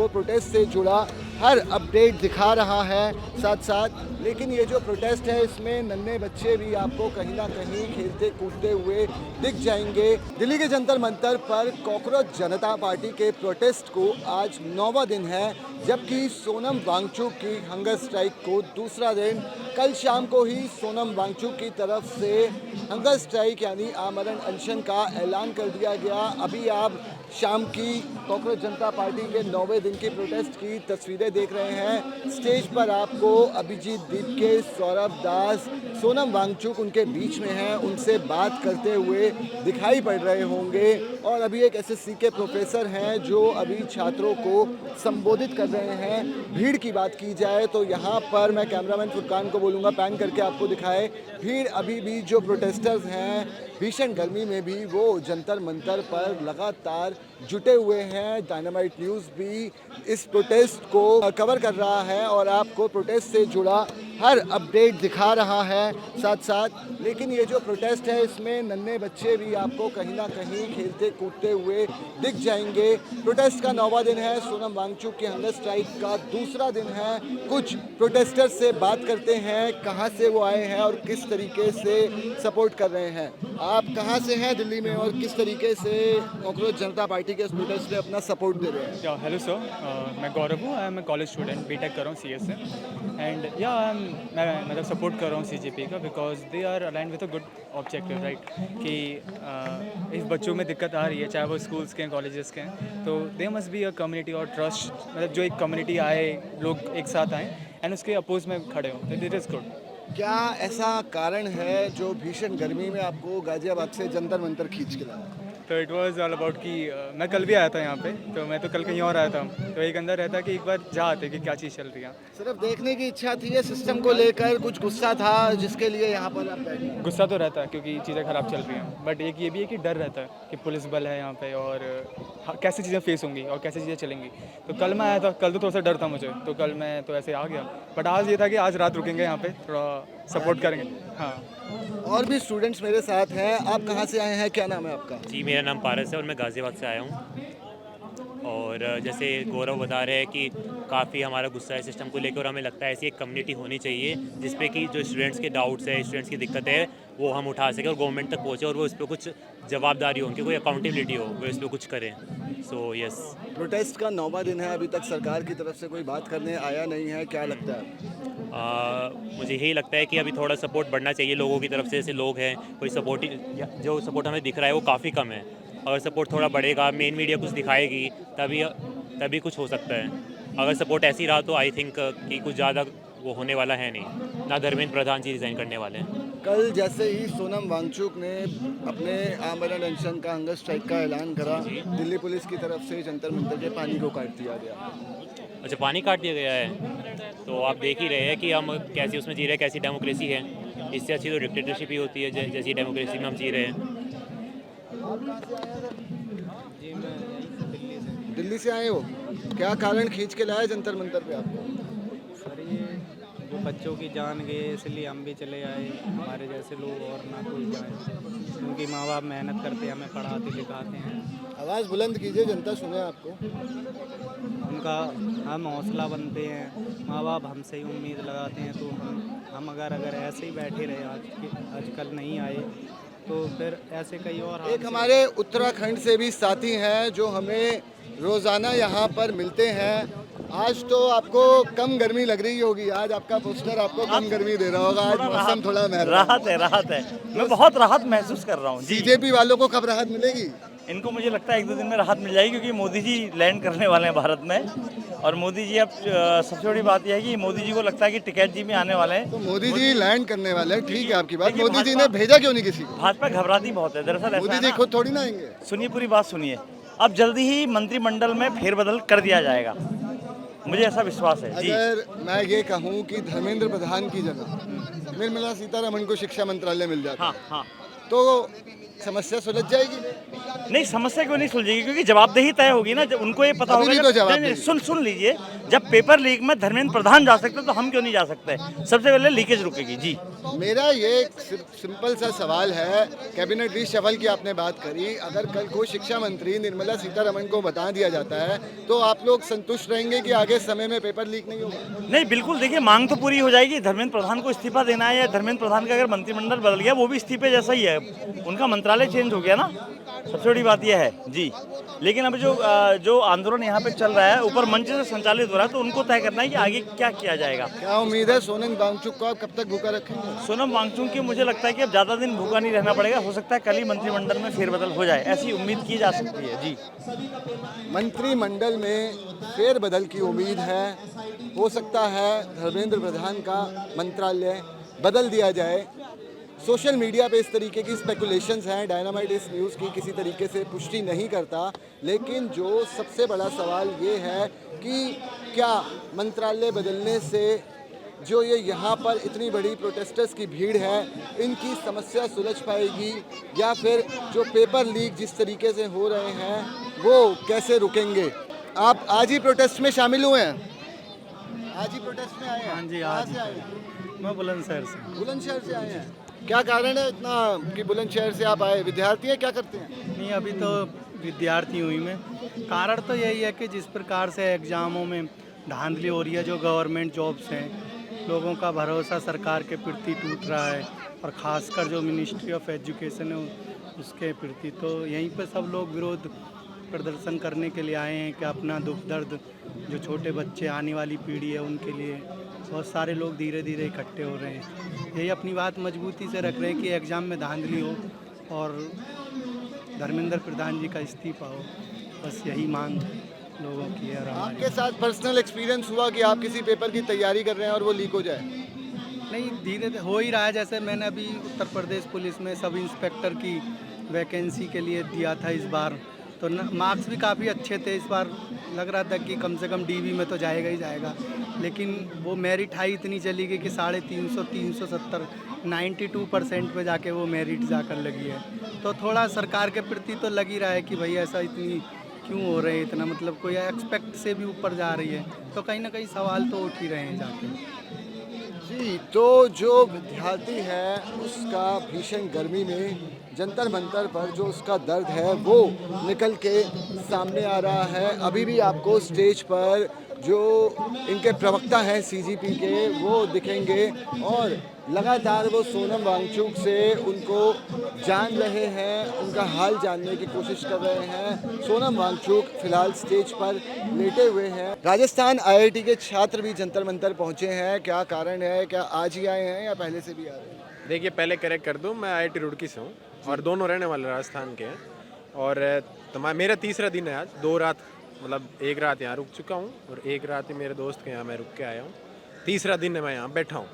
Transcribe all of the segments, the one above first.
आपको प्रोटेस्ट से जुड़ा हर अपडेट दिखा रहा है साथ साथ। लेकिन ये जो प्रोटेस्ट है इसमें नन्हे बच्चे भी आपको कहीं ना कहीं खेलते कूदते हुए दिख जाएंगे। दिल्ली के जंतर मंतर पर कॉकरोच जनता पार्टी के प्रोटेस्ट को आज 9वां दिन है, जबकि सोनम वांगचुक की हंगर स्ट्राइक को दूसरा दिन। कल शाम को ही सोनम वांगचुक की तरफ से हंगर स्ट्राइक यानी आमरण अनशन का ऐलान कर दिया गया। अभी आप शाम की कॉकरोच जनता पार्टी के 9वें दिन की प्रोटेस्ट की तस्वीरें देख रहे हैं। स्टेज पर आपको अभिजीत दीपके, सौरभ दास, सोनम वांगचुक उनके बीच में हैं, उनसे बात करते हुए दिखाई पड़ रहे होंगे। और अभी एक एसएससी के प्रोफेसर हैं जो अभी छात्रों को संबोधित कर रहे हैं। भीड़ की बात की जाए तो यहाँ पर मैं कैमरामैन फुरकान को बोलूँगा पैन करके आपको दिखाए। भीड़ अभी भी जो प्रोटेस्टर्स हैं भीषण गर्मी में भी वो जंतर मंतर पर लगातार जुटे हुए हैं। डायनामाइट न्यूज़ भी इस प्रोटेस्ट को कवर कर रहा है और आपको प्रोटेस्ट से जुड़ा हर अपडेट दिखा रहा है साथ साथ। लेकिन ये जो प्रोटेस्ट है इसमें नन्हे बच्चे भी आपको कहीं ना कहीं खेलते कूदते हुए दिख जाएंगे। प्रोटेस्ट का 9वां दिन है, सोनम वांगचुक के हंगर स्ट्राइक का दूसरा दिन है। कुछ प्रोटेस्टर्स से बात करते हैं, कहाँ से वो आए हैं और किस तरीके से सपोर्ट कर रहे हैं। आप कहाँ से हैं दिल्ली में और किस तरीके से कॉकरोच जनता पार्टी के इस प्रोटेस्ट में अपना सपोर्ट दे रहे हैं? हेलो सर, मैं गौरव हूँ। I am a college student, BTech कर रहा हूँ सीएस से। एंड मैं मतलब सपोर्ट कर रहा हूँ सीजेपी का, because they are aligned with a good objective, right. कि इस बच्चों में दिक्कत आ रही है, चाहे वो स्कूल्स के हैं, कॉलेजेस के हैं, तो they must be a community और ट्रस्ट, मतलब जो एक कम्युनिटी आए, लोग एक साथ आएँ एंड उसके अपोज में खड़े हों, तो इट इज़ गुड। क्या ऐसा कारण है जो भीषण गर्मी में आपको गाजियाबाद से जंतर मंतर खींच के लाया? तो इट वाज ऑल अबाउट कि मैं कल भी आया था यहाँ पे, तो मैं तो कल कहीं और आया था, तो एक अंदर रहता कि एक बार जा आते कि क्या चीज़ चल रही है। सिर्फ देखने की इच्छा थी या सिस्टम को लेकर कुछ गुस्सा था जिसके लिए यहाँ पर आप बैठे? गुस्सा तो रहता है क्योंकि चीज़ें ख़राब चल रही हैं, बट एक ये भी है कि डर रहता है कि पुलिस बल है यहाँ पे और कैसे चीज़ें फेस होंगी और कैसे चीज़ें चलेंगी। तो कल मैं आया था, कल तो थोड़ा सा डर था मुझे, तो कल मैं तो ऐसे आ गया, बट आज ये था कि आज रात रुकेंगे यहाँ पे, थोड़ा सपोर्ट करेंगे। हाँ, और भी स्टूडेंट्स मेरे साथ हैं। आप कहाँ से आए हैं, क्या नाम है आपका? जी, मेरा नाम पारस है और मैं गाज़ियाबाद से आया हूँ। और जैसे गौरव बता रहे हैं कि काफ़ी हमारा गुस्सा है सिस्टम को लेकर और हमें लगता है ऐसी एक कम्युनिटी होनी चाहिए जिस पे कि जो स्टूडेंट्स के डाउट्स है, स्टूडेंट्स की दिक्कतें है, वो हम उठा सकें और गवर्नमेंट तक पहुँचे और वो इस पर कुछ जवाबदारी हो, उनकी कोई अकाउंटेबिलिटी हो, वो इस पर कुछ करें। So yes. प्रोटेस्ट का 9वां दिन है, अभी तक सरकार की तरफ से कोई बात करने आया नहीं है, क्या लगता है? मुझे यही लगता है कि अभी थोड़ा सपोर्ट बढ़ना चाहिए लोगों की तरफ से। जैसे लोग हैं, कोई सपोर्ट, जो सपोर्ट हमें दिख रहा है वो काफ़ी कम है। अगर सपोर्ट थोड़ा बढ़ेगा, मेन मीडिया कुछ दिखाएगी, तभी कुछ हो सकता है। अगर सपोर्ट ऐसी रहा तो आई थिंक कि कुछ ज़्यादा वो होने वाला है नहीं, ना धर्मेंद्र प्रधान जी रिज़ाइन करने वाले हैं। कल जैसे ही सोनम वांगचुक ने अपने आमरण अनशन का हंगर स्ट्राइक का ऐलान करा, दिल्ली पुलिस की तरफ से जंतर मंतर के पानी को काट दिया गया। अच्छा, पानी काट दिया गया है, तो आप देख ही रहे हैं कि हम कैसी उसमें जी रहे हैं, कैसी डेमोक्रेसी है। इससे अच्छी तो डिक्टेटरशिप ही होती है जैसी डेमोक्रेसी में हम जी रहे हैं। जी, मैं यहीं से दिल्ली से। दिल्ली से आए हो, क्या कारण खींच के लाया जंतर मंतर पे आपको? सर, ये जो बच्चों की जान गई इसलिए हम भी चले आए, हमारे जैसे लोग और ना कोई जाए। उनकी माँ बाप मेहनत करते हैं, हमें पढ़ाते लिखाते हैं। आवाज़ बुलंद कीजिए, जनता सुने आपको। उनका हम हौसला बनते हैं, माँ बाप हमसे ही उम्मीद लगाते हैं, तो हम अगर ऐसे ही बैठे रहे, आजकल नहीं आए तो फिर ऐसे कई और एक हमारे उत्तराखंड से भी साथी हैं जो हमें रोज़ाना यहाँ पर मिलते हैं। आज तो आपको कम गर्मी लग रही होगी, आज आपका पोस्टर आपको कम गर्मी दे रहा होगा, आज मौसम थोड़ा मेहरबान। राहत है। मैं बहुत राहत महसूस कर रहा हूँ जी। बीजेपी वालों को कब राहत मिलेगी? इनको मुझे लगता है 1-2 दिन में राहत मिल जाएगी, क्योंकि मोदी जी लैंड करने वाले हैं भारत में। और मोदी जी अब सबसे बड़ी बात यह है कि मोदी जी को लगता है कि टिकैत जी भी आने वाले हैं। तो मोदी जी लैंड करने वाले हैं, ठीक है आपकी बात। मोदी जी ने भेजा क्यों नहीं किसी को? भाजपा घबराती बहुत है दरअसल। ऐसा मोदी है जी ना, खुद थोड़ी ना आएंगे। सुनिए, पूरी बात सुनिए। अब जल्दी ही मंत्रिमंडल में फेरबदल कर दिया जाएगा, मुझे ऐसा विश्वास है जी। अगर मैं ये कहूँ कि धर्मेंद्र प्रधान की जगह निर्मला सीतारमण को शिक्षा मंत्रालय मिल जाता हाँ है, हाँ, तो समस्या सुलझ जाएगी? नहीं, समस्या क्यों नहीं सुलझेगी, क्योंकि जवाबदेही तय होगी ना। जब उनको ये पता अभी होगा भी तो जवाबदेही। सुन लीजिए, जब पेपर लीक में धर्मेंद्र प्रधान जा सकते तो हम क्यों नहीं जा सकते? सबसे पहले लीकेज रुकेगी जी। मेरा ये एक सिंपल सा सवाल है, कैबिनेट रीशफल की आपने बात करी, अगर कल को शिक्षा मंत्री निर्मला सीतारमण को बता दिया जाता है तो आप लोग संतुष्ट रहेंगे कि आगे समय में पेपर लीक नहीं होगा? नहीं, बिल्कुल, देखिए मांग तो पूरी हो जाएगी। धर्मेंद्र प्रधान को इस्तीफा देना है, या धर्मेंद्र प्रधान का अगर मंत्रिमंडल बदल गया वो भी इस्तीफे जैसा ही है, उनका मंत्रालय चेंज हो गया ना, सबसे बड़ी बात यह है जी। लेकिन अब जो आंदोलन यहाँ पे चल रहा है ऊपर मंच से संचालित हो रहा है, तो उनको तय करना है कि आगे क्या किया जाएगा। क्या उम्मीद है सोनम वांगचुक को आप कब तक भूखा रखेंगे? सोनम वांगचुक की मुझे लगता है कि अब ज़्यादा दिन भूखा नहीं रहना पड़ेगा, हो सकता है कल ही मंत्रिमंडल में फेरबदल हो जाए, ऐसी उम्मीद की जा सकती है जी। मंत्रिमंडल में फेरबदल की उम्मीद है, हो सकता है धर्मेंद्र प्रधान का मंत्रालय बदल दिया जाए। सोशल मीडिया पे इस तरीके की स्पेकुलेशंस हैं, डायनामाइट इस न्यूज़ की किसी तरीके से पुष्टि नहीं करता, लेकिन जो सबसे बड़ा सवाल ये है कि क्या मंत्रालय बदलने से जो ये यहाँ पर इतनी बड़ी प्रोटेस्टर्स की भीड़ है इनकी समस्या सुलझ पाएगी, या फिर जो पेपर लीक जिस तरीके से हो रहे हैं वो कैसे रुकेंगे? आप आज ही प्रोटेस्ट में शामिल हुए हैं? आज ही प्रोटेस्ट में आए हैं? हाँ जी, कहाँ आज से आए हैं? मैं बुलंदशहर से। बुलंदशहर से आए हैं। क्या कारण है इतना कि बुलंदशहर से आप आए? विद्यार्थी हैं, क्या करते हैं? नहीं, अभी तो विद्यार्थी हुई मैं। कारण तो यही है कि जिस प्रकार से एग्ज़ामों में धांधली हो रही है, जो गवर्नमेंट जॉब्स हैं, लोगों का भरोसा सरकार के प्रति टूट रहा है, और ख़ासकर जो मिनिस्ट्री ऑफ एजुकेशन है उसके प्रति, तो यहीं पे सब लोग विरोध प्रदर्शन करने के लिए आए हैं कि अपना दुख दर्द, जो छोटे बच्चे आने वाली पीढ़ी है उनके लिए, बहुत सारे लोग धीरे धीरे इकट्ठे हो रहे हैं। यही अपनी बात मजबूती से रख रहे हैं कि एग्ज़ाम में धांधली हो और धर्मेंद्र प्रधान जी का इस्तीफा हो, बस यही मांग लोगों की है। और हमारी आपके साथ पर्सनल एक्सपीरियंस हुआ कि आप किसी पेपर की तैयारी कर रहे हैं और वो लीक हो जाए? नहीं, धीरे धीरे हो ही रहा है। जैसे मैंने अभी उत्तर प्रदेश पुलिस में सब इंस्पेक्टर की वैकेंसी के लिए दिया था इस बार, तो मार्क्स भी काफ़ी अच्छे थे। इस बार लग रहा था कि कम से कम डीवी में तो जाएगा ही जाएगा, लेकिन वो मेरिट हाई इतनी चली गई कि 350, 370, 92% पे जाके वो मेरिट जाकर लगी है। तो थोड़ा सरकार के प्रति तो लग ही रहा है कि भाई ऐसा इतनी क्यों हो रहे हैं, इतना मतलब कोई एक्सपेक्ट से भी ऊपर जा रही है, तो कहीं ना कहीं सवाल तो उठ ही रहे हैं जाके जी। तो जो विद्यार्थी है उसका भीषण गर्मी में जंतर मंतर पर जो उसका दर्द है वो निकल के सामने आ रहा है। अभी भी आपको स्टेज पर जो इनके प्रवक्ता हैं सीजीपी के वो दिखेंगे और लगातार वो सोनम वांगचुक से उनको जान रहे हैं, उनका हाल जानने की कोशिश कर रहे हैं। सोनम वांगचुक फिलहाल स्टेज पर लेटे हुए हैं। राजस्थान आईआईटी के छात्र भी जंतर मंतर पहुंचे हैं, क्या कारण है? क्या आज ही आए हैं या पहले से भी आ रहे हैं? देखिए, पहले करेक्ट कर दूं, मैं आईआईटी रुड़की से हूं और दोनों रहने वाले राजस्थान के हैं। और मेरा तीसरा दिन है आज। 2 रात मतलब 1 रात यहाँ रुक चुका हूँ और 1 रात ही मेरे दोस्त के यहाँ मैं रुक के आया हूँ। तीसरा दिन है मैं यहाँ बैठा हूँ।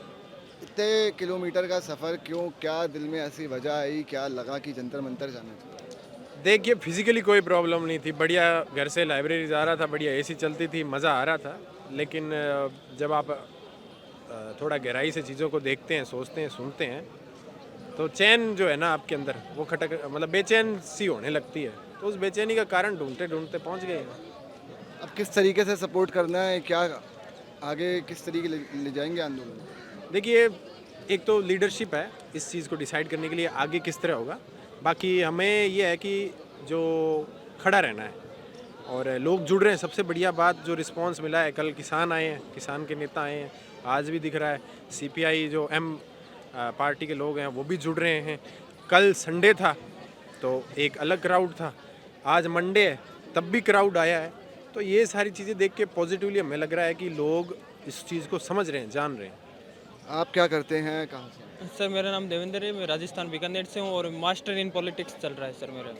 इतने किलोमीटर का सफ़र क्यों? क्या दिल में ऐसी वजह आई? क्या लगा कि जंतर मंतर जाना चाहिए? देखिए, फिजिकली कोई प्रॉब्लम नहीं थी, बढ़िया घर से लाइब्रेरी जा रहा था, बढ़िया एसी चलती थी, मज़ा आ रहा था। लेकिन जब आप थोड़ा गहराई से चीज़ों को देखते हैं, सोचते हैं, सुनते हैं, तो चैन जो है ना आपके अंदर वो खटक मतलब बेचैन सी होने लगती है। तो उस बेचैनी का कारण ढूंढते ढूंढते पहुँच गए। अब किस तरीके से सपोर्ट करना है? क्या आगे किस तरीके ले जाएंगे आंदोलन? देखिए, एक तो लीडरशिप है इस चीज़ को डिसाइड करने के लिए आगे किस तरह होगा। बाकी हमें ये है कि जो खड़ा रहना है और लोग जुड़ रहे हैं। सबसे बढ़िया बात जो रिस्पांस मिला है, कल किसान आए हैं, किसान के नेता आए हैं, आज भी दिख रहा है सीपीआई जो एम पार्टी के लोग हैं वो भी जुड़ रहे हैं। कल संडे था तो एक अलग क्राउड था, आज मंडे है तब भी क्राउड आया है। तो ये सारी चीज़ें देख के पॉजिटिवली हमें लग रहा है कि लोग इस चीज़ को समझ रहे हैं, जान रहे हैं। आप क्या करते हैं, कहाँ से? सर मेरा नाम देवेंद्र है, मैं राजस्थान बीकानेर से हूँ और मास्टर इन पॉलिटिक्स चल रहा है सर मेरा।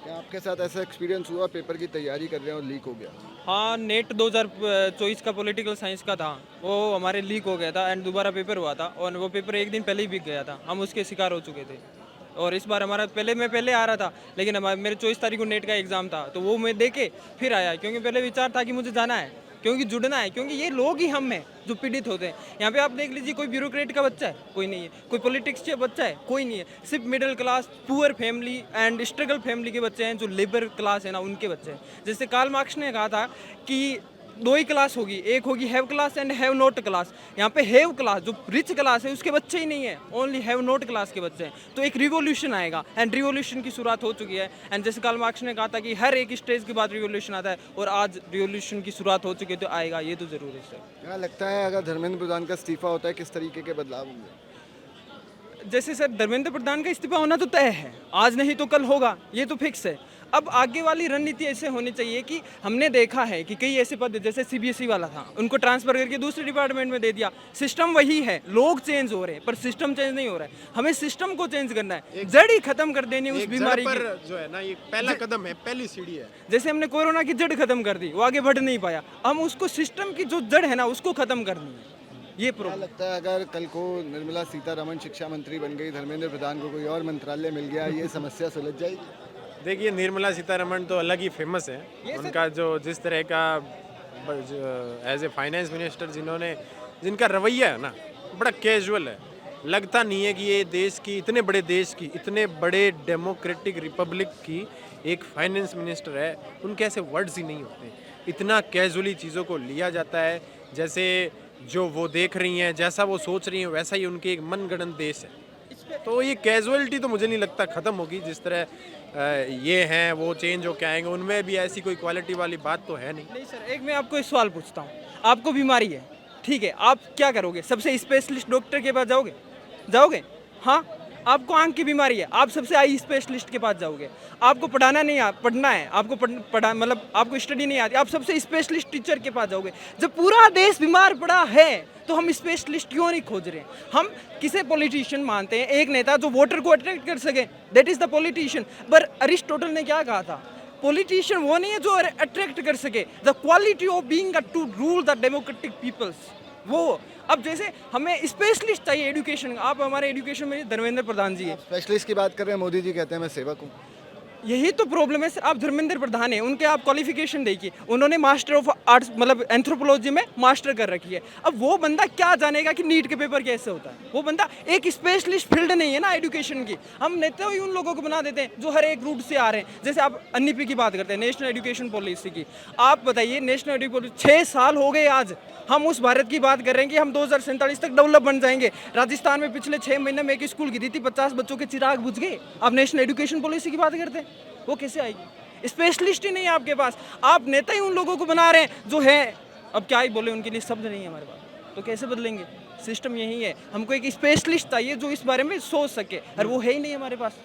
क्या आपके साथ ऐसा एक्सपीरियंस हुआ पेपर की तैयारी कर रहे हैं और लीक हो गया? हाँ, नेट 2024 का पॉलिटिकल साइंस का था, वो हमारे लीक हो गया था एंड दोबारा पेपर हुआ था और वो पेपर एक दिन पहले ही बिक गया था। हम उसके शिकार हो चुके थे और इस बार हमारा मैं पहले आ रहा था, लेकिन मेरे 24 तारीख को नेट का एग्ज़ाम था तो वो मैं दे के फिर आया, क्योंकि पहले विचार था कि मुझे जाना है क्योंकि जुड़ना है, क्योंकि ये लोग ही हम हैं जो पीड़ित होते हैं। यहाँ पे आप देख लीजिए, कोई ब्यूरोक्रेट का बच्चा है, कोई नहीं है, कोई पॉलिटिक्स का बच्चा है, कोई नहीं है, सिर्फ middle class, poor family and struggle family के बच्चे हैं, जो लेबर क्लास है ना, उनके बच्चे हैं। जैसे कार्ल मार्क्स ने कहा था कि दो ही क्लास होगी, एक होगी have class and have not class. यहाँ पे हैव क्लास, जो रिच क्लास है, उसके बच्चे ही नहीं है, ओनली हैव नॉट क्लास के बच्चे हैं। तो एक रिवॉल्यूशन आएगा एंड रिवॉल्यूशन की शुरुआत हो चुकी है। एंड जैसे कार्ल मार्क्स ने कहा था कि हर एक स्टेज के बाद रिवॉल्यूशन आता है, और आज रिवॉल्यूशन की शुरुआत हो चुकी है, तो आएगा, ये तो जरूर है सर। क्या लगता है अगर धर्मेंद्र प्रधान का इस्तीफा होता है किस तरीके के बदलाव होंगे? जैसे सर, धर्मेंद्र प्रधान का इस्तीफा होना तो तय है, आज नहीं तो कल होगा, ये तो फिक्स है। अब आगे वाली रणनीति ऐसे होनी चाहिए कि हमने देखा है कि कई ऐसे पद, जैसे सीबीएसई वाला था, उनको ट्रांसफर करके दूसरे डिपार्टमेंट में दे दिया। सिस्टम वही है, लोग चेंज हो रहे हैं पर सिस्टम चेंज नहीं हो रहा है। हमें सिस्टम को चेंज करना है, जड़ ही खत्म कर देनी उस बीमारी की। जो है ना, ये पहला कदम है, पहली सीढ़ी है। जैसे हमने कोरोना की जड़ खत्म कर दी, वो आगे बढ़ नहीं पाया, हम उसको सिस्टम की जो जड़ है ना, उसको खत्म करनी है। ये क्या लगता है अगर कल को निर्मला सीतारमण शिक्षा मंत्री बन गई, धर्मेंद्र प्रधान को कोई और मंत्रालय मिल गया, ये समस्या सुलझ जाएगी? देखिए, निर्मला सीतारमण तो अलग ही फेमस है। उनका जो जिस तरह का एज ए फाइनेंस मिनिस्टर जिनका रवैया है ना, बड़ा कैजुअल है। लगता नहीं है कि ये देश की, इतने बड़े देश की, इतने बड़े डेमोक्रेटिक रिपब्लिक की एक फाइनेंस मिनिस्टर है, उनके ऐसे वर्ड्स ही नहीं होते। इतना कैजुअली चीज़ों को लिया जाता है, जैसे जो वो देख रही हैं, जैसा वो सोच रही हैं, वैसा ही उनके एक मनगढ़ंत देश है। तो ये कैजुअलिटी तो मुझे नहीं लगता ख़त्म होगी। जिस तरह ये हैं वो चेंज होके आएंगे, उनमें भी ऐसी कोई क्वालिटी वाली बात तो है नहीं। नहीं सर, एक मैं आपको एक सवाल पूछता हूँ, आपको बीमारी है, ठीक है, आप क्या करोगे? सबसे स्पेशलिस्ट डॉक्टर के पास जाओगे? हाँ, आपको आंख की बीमारी है, आप सबसे आई स्पेशलिस्ट के पास जाओगे। आपको पढ़ना है, आपको मतलब आपको स्टडी नहीं आती, आप सबसे स्पेशलिस्ट टीचर के पास जाओगे। जब पूरा देश बीमार पड़ा है तो हम स्पेशलिस्ट क्यों नहीं खोज रहे? हम किसे पॉलिटिशियन मानते हैं? एक नेता जो वोटर को अट्रैक्ट कर सके, दैट इज द पॉलिटिशियन। पर अरिस्टोटल ने क्या कहा था? पॉलिटिशियन वो नहीं है जो अट्रैक्ट कर सके, the quality of being to rule the democratic peoples, वो। अब जैसे हमें स्पेशलिस्ट चाहिए एजुकेशन, आप हमारे एजुकेशन में धर्मेंद्र प्रधान जी है। स्पेशलिस्ट की बात कर रहे हैं, मोदी जी कहते हैं मैं सेवक हूँ। यही तो प्रॉब्लम है सर। आप धर्मेंद्र प्रधान है, उनके आप क्वालिफिकेशन देखिए, उन्होंने मास्टर ऑफ आर्ट्स मतलब एंथ्रोपोलॉजी में मास्टर कर रखी है। अब वो बंदा क्या जानेगा कि नीट के पेपर कैसे होता है? वो बंदा एक स्पेशलिस्ट फील्ड नहीं है ना एजुकेशन की। हम नेता ही उन लोगों को बना देते हैं जो हर एक रूट से आ रहे हैं। जैसे आप एनईपी की बात करते हैं, नेशनल एजुकेशन पॉलिसी की, आप बताइए, नेशनल एजुकेशन पॉलिसी 6 साल हो गए आज, हम उस भारत की बात कर रहे हैं कि हम 2047 तक डेवलप बन जाएंगे। राजस्थान में पिछले 6 महीने में एक स्कूल गिरी थी, 50 बच्चों के चिराग बुझ गए। आप नेशनल एजुकेशन पॉलिसी की बात करते हैं, वो कैसे आएगी? स्पेशलिस्ट ही नहीं है आपके पास, आप नेता ही उन लोगों को बना रहे हैं जो है, अब क्या ही बोले, उनके लिए शब्द नहीं है हमारे पास, तो कैसे बदलेंगे? सिस्टम यही है, हमको एक स्पेशलिस्ट चाहिए जो इस बारे में सोच सके, और वो है ही नहीं हमारे पास।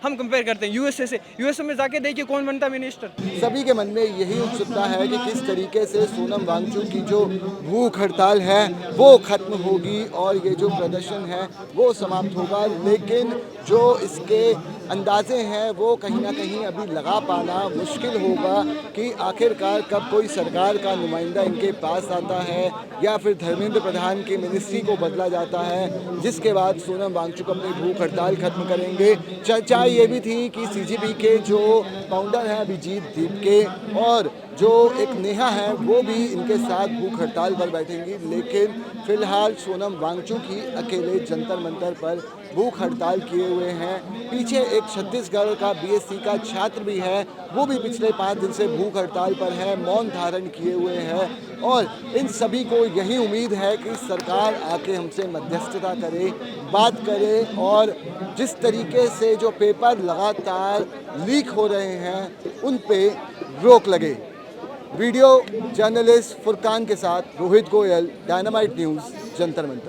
हम कंपेयर करते हैं यूएसए से, यूएसए में जाके देखिए कौन बनता मिनिस्टर। सभी के मन में यही उत्सुकता है कि किस तरीके से सोनम वांगचुक की जो भूख हड़ताल है वो खत्म होगी और ये जो प्रदर्शन है वो समाप्त होगा। लेकिन जो इसके अंदाजे हैं वो कहीं ना कहीं अभी लगा पाना मुश्किल होगा कि आखिरकार कब कोई सरकार का नुमाइंदा इनके पास आता है या फिर धर्मेंद्र प्रधान की मिनिस्ट्री को बदला जाता है, जिसके बाद सोनम वांगचुक अपनी भूख हड़ताल खत्म करेंगे। चर्चा ये भी थी कि सीजीपी के जो फाउंडर हैं अभिजीत दीपके और जो एक नेहा है वो भी इनके साथ भूख हड़ताल पर बैठेंगी। लेकिन फिलहाल सोनम वांगचुक ही अकेले जंतर मंतर पर भूख हड़ताल किए हुए हैं। पीछे एक छत्तीसगढ़ का बीएससी का छात्र भी है, वो भी पिछले 5 दिन से भूख हड़ताल पर है, मौन धारण किए हुए हैं। और इन सभी को यही उम्मीद है कि सरकार आके हमसे मध्यस्थता करे, बात करे और जिस तरीके से जो पेपर लगातार लीक हो रहे हैं उन पे रोक लगे। वीडियो जर्नलिस्ट फुरकान के साथ रोहित गोयल, डायनामाइट न्यूज़, जंतर मंतर।